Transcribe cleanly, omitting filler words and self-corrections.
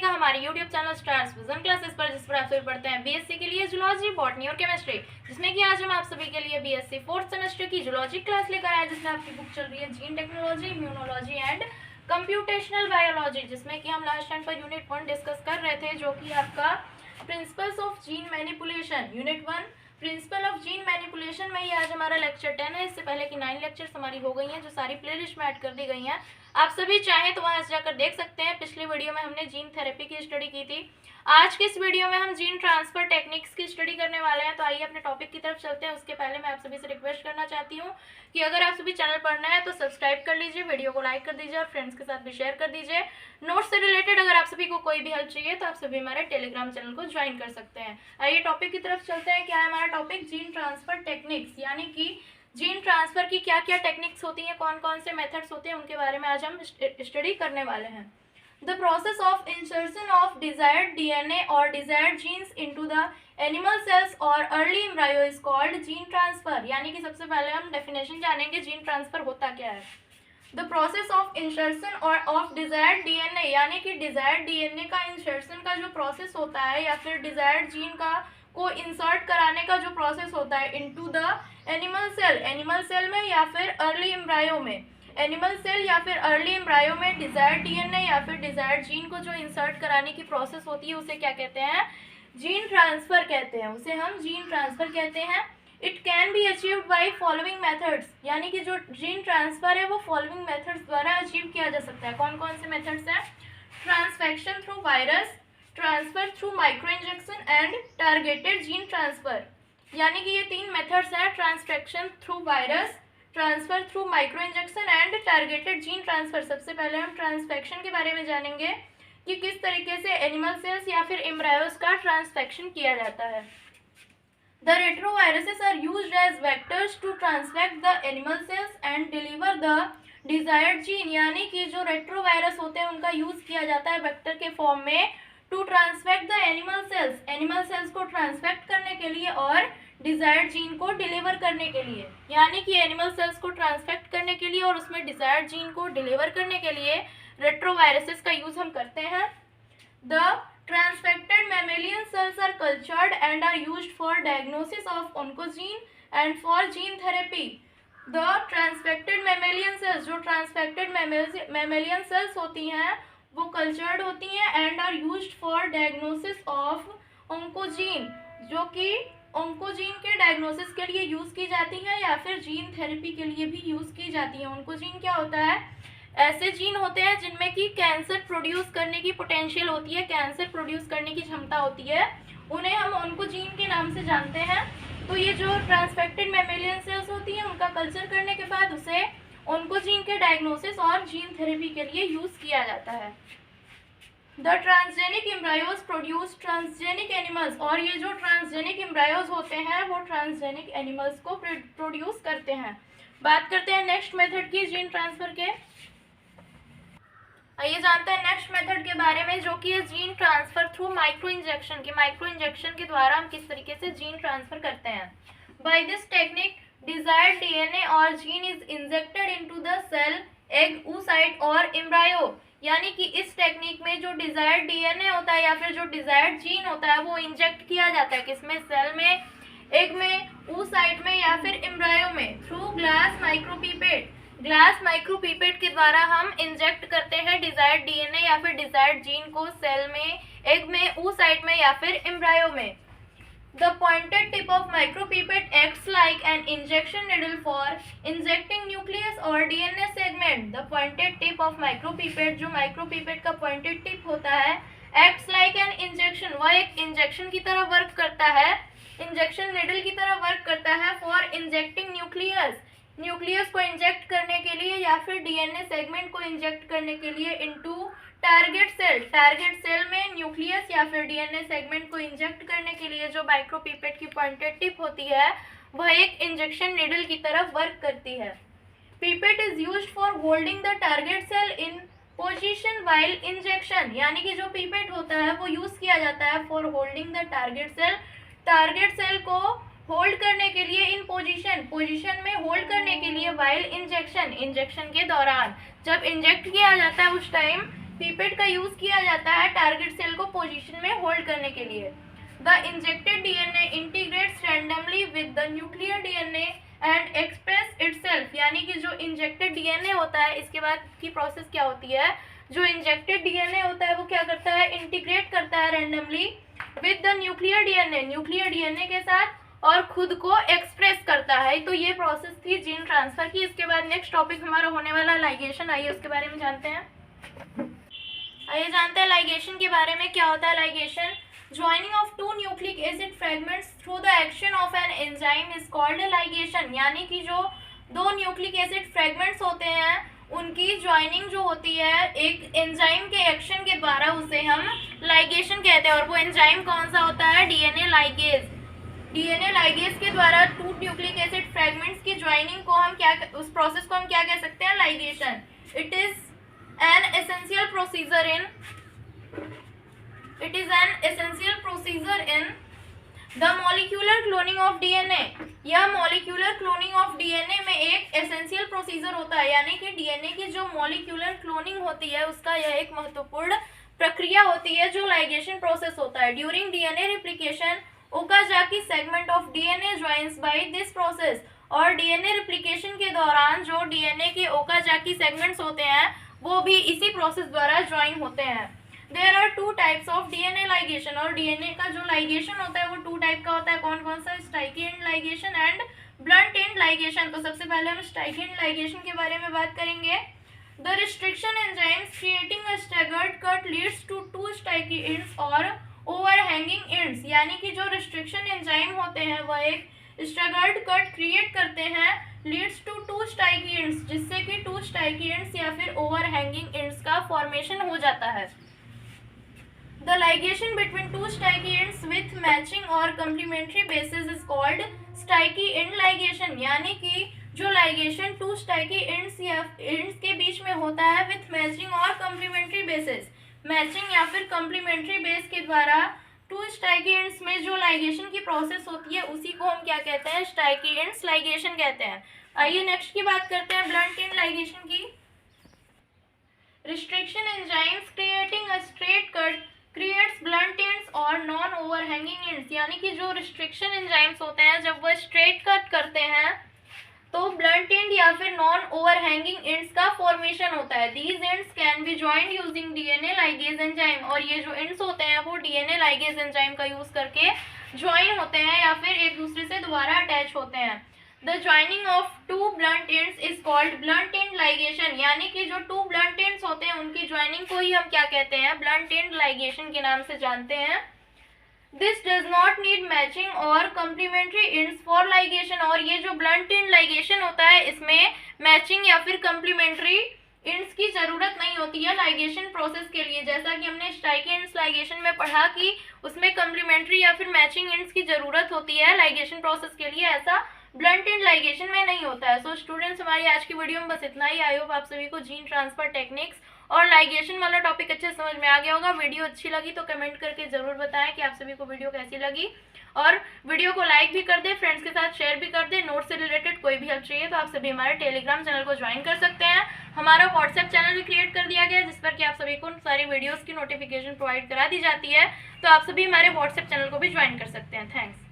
का हमारे YouTube channel stars vision classes पर, जिस पर आप सभी पढ़ते हैं बीएससी के लिए जूलॉजी, बॉटनी और केमिस्ट्री, जिसमें कि आज हम आप सभी के लिए बीएससी फोर्थ सेमेस्टर की जूलॉजी क्लास लेकर आए, जिसमें आपकी बुक चल रही है gene technology, immunology and computational biology, जिसमें कि हम last time per unit 1 discuss कर रहे थे, जो कि आपका principles of gene manipulation unit 1 principle of gene manipulation में ही आज हमारा लेक्चर 10 है। इससे पहले की 9 लेक्चर्स हमारी हो गई हैं, जो सारी प्लेलिस्ट में ऐड कर दी गई हैं। आप सभी चाहें तो वहां जाकर देख सकते हैं। पिछली वीडियो में हमने जीन थेरेपी की स्टडी की थी। आज के इस वीडियो में हम जीन ट्रांसफर टेक्निक्स की स्टडी करने वाले हैं। तो आइए अपने टॉपिक की तरफ चलते हैं। उसके पहले मैं आप सभी से रिक्वेस्ट करना चाहती हूँ कि अगर आप सभी चैनल पर नए हैं तो सब्सक्राइब कर लीजिए, वीडियो को लाइक कर दीजिए और फ्रेंड्स के साथ भी शेयर कर दीजिए। नोट्स से रिलेटेड अगर आप सभी को कोई भी हेल्प चाहिए तो आप सभी हमारे टेलीग्राम चैनल को ज्वाइन कर सकते हैं। आइए टॉपिक की तरफ चलते हैं। क्या है हमारा टॉपिक? जीन ट्रांसफर टेक्निक्स, यानी कि जीन ट्रांसफर की क्या क्या टेक्निक्स होती हैं, कौन कौन से मेथड्स होते हैं, उनके बारे में आज हम स्टडी करने वाले हैं। The process of insertion of desired DNA or desired genes into the animal cells or early embryo is called gene transfer। यानी कि सबसे पहले हम डेफिनेशन जानेंगे जीन ट्रांसफर होता क्या है। The process of insertion or of desired DNA, यानी कि desired DNA का insertion का जो प्रोसेस होता है या फिर desired जीन का को इंसर्ट कराने का जो प्रोसेस होता है इनटू द एनिमल सेल में या फिर अर्ली एम्ब्रायो में, एनिमल सेल या फिर अर्ली एम्ब्रायो में डिजायर्ड डीएनए या फिर डिजायर्ड जीन को जो इंसर्ट कराने की प्रोसेस होती है उसे क्या कहते हैं? जीन ट्रांसफर कहते हैं। उसे हम जीन ट्रांसफर कहते हैं। It can be achieved by following methods, यानी कि जो जीन ट्रांसफर है वो फॉलोइंग मेथड्स द्वारा अचीव किया जा सकता है। कौन कौन से मेथड्स हैं? Transfection through virus, transfer through micro injection and targeted gene transfer, यानी कि ये 3 मेथड्स हैं। Transfection through virus, transfer through micro injection and targeted gene transfer. सबसे पहले हम ट्रांसफेक्शन के बारे में जानेंगे कि किस तरीके से एनिमल सेल्स या फिर एम्ब्रायोस का ट्रांसफेक्शन किया जाता है। The retroviruses are used as vectors to transfect the animal cells and deliver the desired gene, यानी कि जो रेट्रोवायरस होते हैं उनका यूज किया जाता है वेक्टर के फॉर्म में to transfect the animal cells को ट्रांसफेक्ट करने के लिए और डिजायर्ड जीन को डिलीवर करने के लिए, यानी कि एनिमल सेल्स को ट्रांसफेक्ट करने के लिए और उसमें डिजायर्ड जीन को डिलीवर करने के लिए रेट्रोवायरसेस का यूज हम करते हैं। The transfected mammalian cells are cultured and are used for diagnosis of oncogene and for gene therapy. The transfected mammalian cells, जो ट्रांसफेक्टेड मैमेलियन सेल्स होती हैं वो कल्चर्ड होती हैं and are used for diagnosis of oncogene, जो कि oncogene के diagnosis के लिए यूज़ की जाती है या फिर जीन थेरेपी के लिए भी यूज़ की जाती है। ऑन्कोजीन क्या होता है? ऐसे जीन होते हैं जिनमें कि कैंसर प्रोड्यूस करने की पोटेंशियल होती है, कैंसर प्रोड्यूस करने की क्षमता होती है, उन्हें हम ऑन्कोजीन के नाम से जानते हैं। तो ये जो ट्रांसफेक्टेड मैमेलियन सेल्स होती हैं उनका कल्चर करने के बाद उसे ऑन्कोजीन के डायग्नोसिस और जीन थेरेपी के लिए यूज़ किया जाता है। The transgenic embryos produce transgenic animals, और ये जो ट्रांसजेनिक एम्ब्रायोज होते हैं वो ट्रांसजेनिक एनिमल्स को प्रोड्यूस करते हैं। बात करते हैं नेक्स्ट मेथड की जीन ट्रांसफर के। आइए जानते हैं नेक्स्ट मेथड के बारे में, जो कि है gene transfer through micro injection. के माइक्रो इंजेक्शन के द्वारा हम किस तरीके से जीन ट्रांसफर करते हैं। By this technique desired DNA और gene is injected into the cell, egg, oocyte और एम्ब्रायो, यानी कि इस टेक्निक में जो डिजायर्ड डीएनए होता है या फिर जो डिजायर्ड जीन होता है वो इंजेक्ट किया जाता है किसमें? सेल में, एग में, oocyte में या फिर एम्ब्रायो में, थ्रू ग्लास माइक्रोपीपेट। ग्लास माइक्रोपीपेट के द्वारा हम इंजेक्ट करते हैं डिजायर्ड डीएनए या फिर डिजायर्ड जीन को सेल में, एग में, oocyte में या फिर एम्ब्रायो में। The pointed tip of micropipette acts like an injection needle for injecting nucleus or DNA segment। The pointed tip of micropipette, जो micropipette का pointed tip होता है, acts like an injection, वह एक इंजेक्शन की तरह वर्क करता है, इंजेक्शन निडल की तरह वर्क करता है for injecting nucleus, न्यूक्लियस को इंजेक्ट करने के लिए या फिर डीएनए सेगमेंट को इंजेक्ट करने के लिए into target cell. Target cell में न्यूक्लियस या फिर डीएनए सेगमेंट को इंजेक्ट करने के लिए जो माइक्रोपीपेट की पॉइंटेड टिप होती है वह एक इंजेक्शन निडल की तरह वर्क करती है। Pipette is used for holding the target cell in position while injection, यानी कि जो पीपेट होता है वो यूज किया जाता है for holding the target cell को होल्ड करने के लिए, इन पोजीशन में होल्ड करने के लिए, व्हाइल इंजेक्शन के दौरान। जब इंजेक्ट किया जाता है उस टाइम पीपेट का यूज किया जाता है टारगेट सेल को पोजीशन में होल्ड करने के लिए। The injected DNA integrates randomly with the nuclear DNA and express itself, यानी कि जो इंजेक्टेड डीएनए होता है इसके बाद की प्रोसेस क्या होती है, जो इंजेक्टेड डीएनए होता है वो क्या करता है, इंटीग्रेट करता है randomly with the nuclear DNA के साथ और खुद को एक्सप्रेस करता है। तो ये प्रोसेस थी जीन ट्रांसफर की। इसके बाद नेक्स्ट टॉपिक हमारा होने वाला लाइगेशन। आइए उसके बारे में जानते हैं। आइए जानते हैं लाइगेशन के बारे में। क्या होता है ligation? Joining of two nucleic acid fragments through the action of an enzyme is called ligation, यानी कि जो दो न्यूक्लिक एसिड फ्रेगमेंट्स होते हैं उनकी ज्वाइनिंग जो होती है एक एंजाइम के एक्शन के द्वारा, उसे हम लाइगेशन कहते हैं। और वो एंजाइम कौन सा होता है? DNA ligase. डीएनए लाइगेज के द्वारा टू न्यूक्लिक एसिड फ्रेगमेंट्स की ज्वाइनिंग को हम क्या, उस प्रोसेस को हम क्या कह सकते हैं? Ligation. It is an essential procedure in the molecular cloning of DNA। यह molecular cloning of DNA में एक essential procedure होता है, यानी कि DNA की जो molecular cloning होती है उसका यह एक महत्वपूर्ण प्रक्रिया होती है जो ligation process होता है। During DNA replication Okazaki segment of DNA joins by this process। और DNA replication के दौरान जो DNA के ओकाजाकी सेगमेंट्स होते हैं वो भी इसी प्रोसेस द्वारा ज्वाइन होते हैं। There are two types of DNA ligation. और डीएनए का जो लाइगेशन होता है वो टू टाइप का होता है। कौन कौन सा? Sticky end ligation and blunt end ligation. तो सबसे पहले हम स्टाइकी एंड लाइगेशन के बारे में बात करेंगे। The restriction enzymes creating a staggered cut leads to two sticky ends और ओवरहैंगिंग एंड्स, यानी कि जो रिस्ट्रिक्शन एंजाइम होते हैं वह एक स्टैगर्ड कट क्रिएट करते हैं, Leeds to two sticky ends, जिससे कि टू स्टाइकी एंड्स या फिर ओवरहैंगिंग एंड्स का फॉर्मेशन हो जाता है। The ligation between two sticky ends with matching और complementary bases is called sticky end ligation, यानी कि जो लाइगेशन टू स्टाइकी एंड्स या एंड्स के बीच में होता है विथ मैचिंग और कम्प्लीमेंट्री बेसिस, मैचिंग या फिर कम्प्लीमेंट्री बेस के द्वारा टू स्टाइकी एंड्स में जो लाइगेशन की प्रोसेस होती है उसी को हम क्या कहते हैं? स्टाइकी एंड्स लाइगेशन कहते हैं। आइए नेक्स्ट की बात करते हैं ब्लंट एंड लाइगेशन की। Restriction enzymes creating a straight cut creates blunt ends और नॉन ओवरहैंगिंग एंड्स, यानी कि जो रिस्ट्रिक्शन एंजाइम्स होते हैं जब वह स्ट्रेट कट करते हैं तो ब्लंट एंड या फिर नॉन ओवरहैंगिंग एंड्स का फॉर्मेशन होता है। These ends can be joined using DNA ligase enzyme. और ये जो एंड्स होते हैं वो डीएनए लाइगेज एंजाइम का यूज करके ज्वाइन होते हैं या फिर एक दूसरे से दोबारा अटैच होते हैं। The joining of two blunt ends is called blunt end ligation, यानी कि जो टू ब्लंट एंड्स होते हैं उनकी ज्वाइनिंग को ही हम क्या कहते हैं? ब्लंट एंड लाइगेशन के नाम से जानते हैं। This does not need matching और कम्प्लीमेंट्री एंड्स फॉर लाइगेशन। और ये जो ब्लंट एंड लाइगेशन होता है इसमें मैचिंग या फिर कम्प्लीमेंट्री एंड्स की जरूरत नहीं होती है लाइगेशन प्रोसेस के लिए। जैसा कि हमने स्टाइकी एंड्स लाइगेशन में पढ़ा कि उसमें कम्प्लीमेंट्री या फिर मैचिंग एंड्स की जरूरत होती है लाइगेशन प्रोसेस के लिए, ऐसा ब्लंट एंड लाइगेशन में नहीं होता है। सो स्टूडेंट्स, हमारी आज की वीडियो में बस इतना ही। आई होप आप सभी को जीन ट्रांसफर टेक्निक्स और लाइगेशन वाला टॉपिक अच्छे समझ में आ गया होगा। वीडियो अच्छी लगी तो कमेंट करके जरूर बताएं कि आप सभी को वीडियो कैसी लगी, और वीडियो को लाइक भी कर दें, फ्रेंड्स के साथ शेयर भी कर दें। नोट से रिलेटेड कोई भी हेल्प चाहिए तो आप सभी हमारे टेलीग्राम चैनल को ज्वाइन कर सकते हैं। हमारा व्हाट्सएप चैनल भी क्रिएट कर दिया गया है जिस पर कि आप सभी को सारी वीडियोस की नोटिफिकेशन प्रोवाइड करा दी जाती है, तो आप सभी हमारे व्हाट्सएप चैनल को भी ज्वाइन कर सकते हैं। थैंक्स।